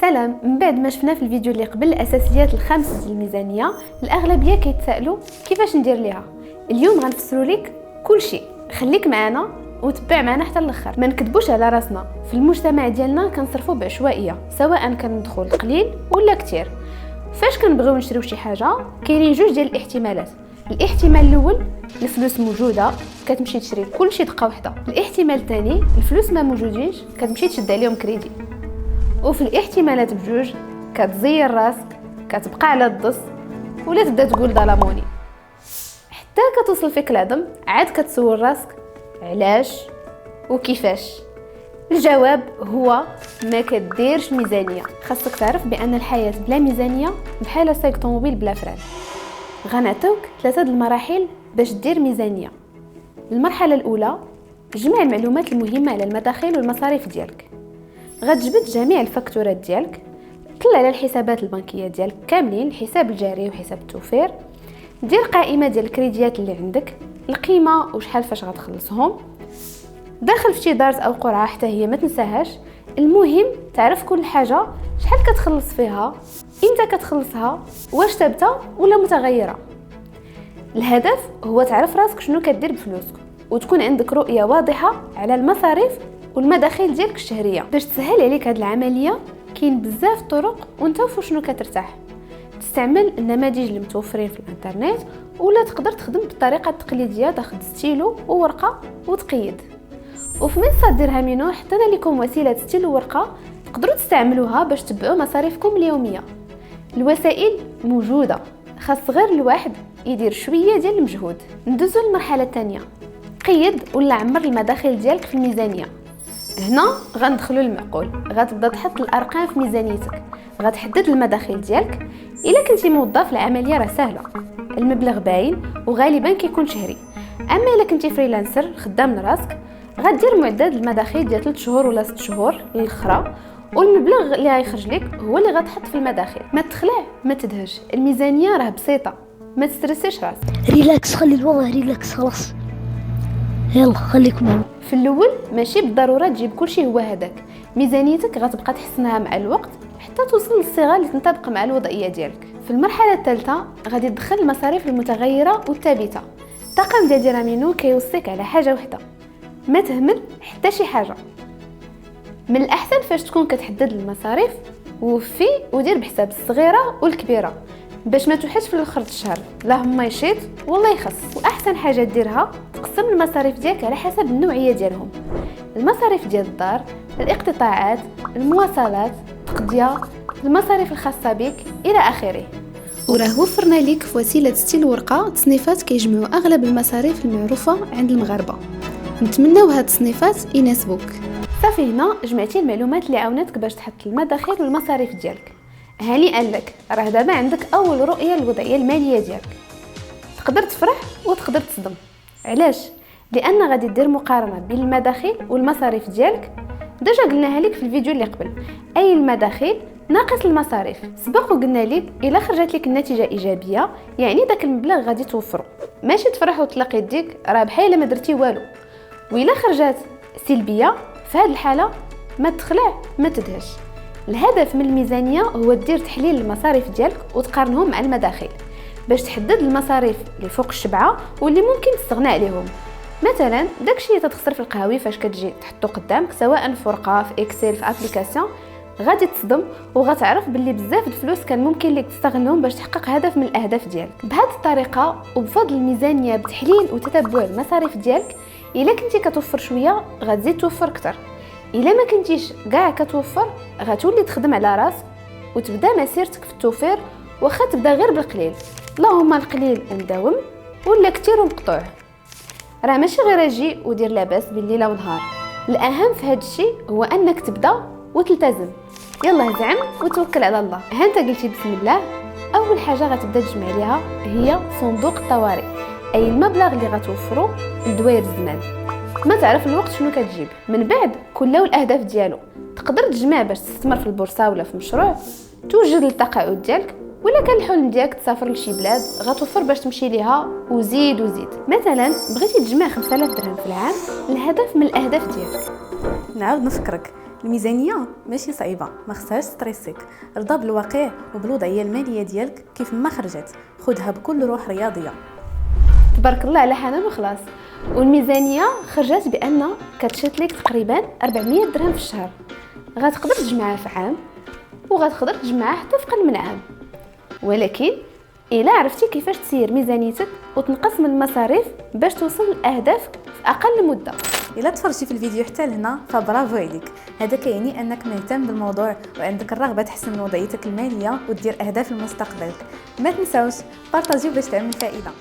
سلام. من بعد ما شفنا في الفيديو اللي قبل الاساسيات الخمس ديال الميزانيه، الاغلبيه كيتسائلوا كيفاش ندير ليها. اليوم غنفسروا لك كل شيء، خليك معنا وتبع معنا حتى الاخر. ما نكذبوش على راسنا، في المجتمع ديالنا كنصرفوا بعشوائيه، سواء كان مدخول قليل ولا كثير. فاش كنبغيو نشريو شي حاجه كاينين جوج ديال الاحتمالات. الاحتمال الاول الفلوس موجوده كتمشي تشري كل شيء دقه واحده. الاحتمال الثاني الفلوس ما موجودينش كتمشي تشد عليهم كريدي. وفي الاحتمالات بجوج كتزير راسك، كتبقى على الدص، ولا تبدا تقول ظلموني حتى كتوصل فيك العظم. عاد كتسول راسك علاش وكيفاش. الجواب هو ما كديرش ميزانيه. خاصك تعرف بان الحياه بلا ميزانيه بحال سايق طوموبيل بلا فران. غنعطيوك 3 المراحل باش دير ميزانيه. المرحله الاولى جمع المعلومات المهمه على المداخل والمصاريف ديالك. غتجبد جميع الفاكتورات ديالك، طلع على الحسابات البنكيه ديالك كاملين، الحساب الجاري وحساب التوفير. دير قائمه ديال الكريديات اللي عندك، القيمه وشحال فاش غتخلصهم. داخل في شي دارت او قرعه حتى هي ما تنساهاش. المهم تعرف كل حاجه شحال كتخلص فيها، امتى كتخلصها، واش ثابته ولا متغيره. الهدف هو تعرف راسك شنو كدير بفلوسك، وتكون عندك رؤيه واضحه على المصاريف والمداخيل ديالك الشهريه. باش تسهل عليك هذه العمليه كاين بزاف طرق وانت في شنو كترتاح. تستعمل النماذج اللي متوفرين في الانترنت، ولا تقدر تخدم بالطريقه التقليديه، تاخذ ستيلو وورقه وتقيد. وفي منصه ديرهامينو حطينا لكم وسيله ستيلو وورقه تقدروا تستعملوها باش تتبعوا مصاريفكم اليوميه. الوسائل موجوده، خاص غير الواحد يدير شويه ديال المجهود. ندوزو للمرحله الثانيه، قيد ولا عمر المداخل ديالك في الميزانيه. هنا غندخلوا للمعقول، غتبدا تحط الارقام في ميزانيتك، غتحدد المداخل ديالك. الا كنتي موظف العمليه راه سهله، المبلغ باين وغالبا كيكون شهري. اما الا كنتي فريلانسر خدام لراسك غدير معدل المداخيل ديال 3 شهور ولا 6 شهور للاخرى، والمبلغ اللي غيخرج لك هو اللي غتحط في المداخل. ما تخلع ما تدهش، الميزانيه راه بسيطه، ما تسترسيش راسك. ريلاكس، خلي الوضع ريلاكس خلاص. يلا خليكم معنا. في الاول ماشي بالضروره تجيب كلشي هو هذاك. ميزانيتك غتبقى تحسنها مع الوقت حتى توصل للصيغه اللي تنطبق مع الوضعيه ديالك. في المرحله الثالثه غادي تدخل المصاريف المتغيره والثابته. الطاقم ديال ديرهامينو كيوصيك على حاجه وحده، ما تهمل حتى شي حاجه. من الاحسن فاش تكون كتحدد المصاريف وفي ودير بحساب الصغيره والكبيره باش ما توحش في الاخر الشهر لا هما يشيط والله يخص. واحسن حاجه ديرها تقسم المصاريف ديالك على حسب النوعيه ديالهم. المصاريف ديال الدار، الاقتطاعات، المواصلات، التقضيه، المصاريف الخاصه بك الى اخره. وراه وفرنا لك في وسيله ستيل ورقه تصنيفات كيجمعوا اغلب المصاريف المعروفه عند المغاربه. نتمناو هاد التصنيفات يناسبوك. صافي، هنا جمعتي المعلومات اللي عاونتك باش تحط المداخل والمصاريف ديالك. هنيئا لك، راه دابا عندك اول رؤيه للوضعيه الماليه ديالك. تقدر تفرح وتقدر تصدم. علاش؟ لان غادي دير مقارنه بين المداخل والمصاريف ديالك. ديجا قلناها لك في الفيديو اللي قبل، اي المداخل ناقص المصاريف. سبق وقلنا لك الا خرجت لك النتيجه ايجابيه يعني داك المبلغ غادي توفره، ماشي تفرح وتلاقي يديك راه بحال ما درتي والو. وإلا خرجت سلبيه في هذه الحاله ما تخلع ما تدهش. الهدف من الميزانيه هو دير تحليل المصاريف ديالك وتقارنهم مع المداخل باش تحدد المصاريف اللي فوق الشبعه واللي ممكن تستغنى عليهم. مثلا داكشي اللي تخسر في القهوي فاش كتجي تحطو قدامك، سواء في ورقه في اكسل في ابليكاسيون، غادي تصدم وغتعرف باللي بزاف د الفلوس كان ممكن لك تستغلهم باش تحقق هدف من الاهداف ديالك. بهذه الطريقه وبفضل الميزانيه بتحليل وتتبع المصاريف ديالك، الا كنتي كتوفر شويه غتزيد توفر اكثر. الا ما كنتيش كاع كتوفر غتولي تخدم على راسك وتبدا مسيرتك في التوفير، واخا تبدا غير بالقليل، اللهم القليل ومداوم ولا كثير ومقطوع. راه ماشي غير اجي ودير لاباس بالليله ونهار. الاهم في هذا الشيء هو انك تبدا وتلتزم. يلا زعم وتوكل على الله. ها انت قلتي بسم الله، اول حاجه غتبدا تجمع ليها هي صندوق الطوارئ، اي المبلغ اللي غتوفره لدوائر الزمان. ما تعرف الوقت شنو كتجيب. من بعد كل الاهداف ديالو تقدر تجمع باش تستثمر في البورصه ولا في مشروع، توجد للتقاعد ديالك، ولا كان الحلم ديالك تسافر لشي بلاد غتوفر باش تمشي ليها وزيد وزيد. مثلا بغيتي تجمع 5000 درهم في العام، الهدف من الاهداف ديالك. نعاود نفكرك، الميزانيه ماشي صعيبه، ما خصهاش ستريسيك. رضا بالواقع وبالوضعيه الماليه ديالك كيف ما خرجت، خذها بكل روح رياضيه. تبارك الله على حنان وخلاص. والميزانيه خرجت بان كتشات لك تقريبا 400 درهم في الشهر، غتقدر تجمعها في عام وغتقدر تجمعها حتى في اقل من عام. ولكن الا عرفتي كيفاش تسير ميزانيتك وتنقص من المصاريف باش توصل لاهدافك في اقل مده. الا تفرجتي في الفيديو حتى لهنا فبرافو عليك، هذا كيعني انك مهتم بالموضوع وعندك الرغبه تحسن من وضعيتك الماليه ودير اهداف لمستقبلك. ما تنساوش بارطاجيو باش تعمل فائده.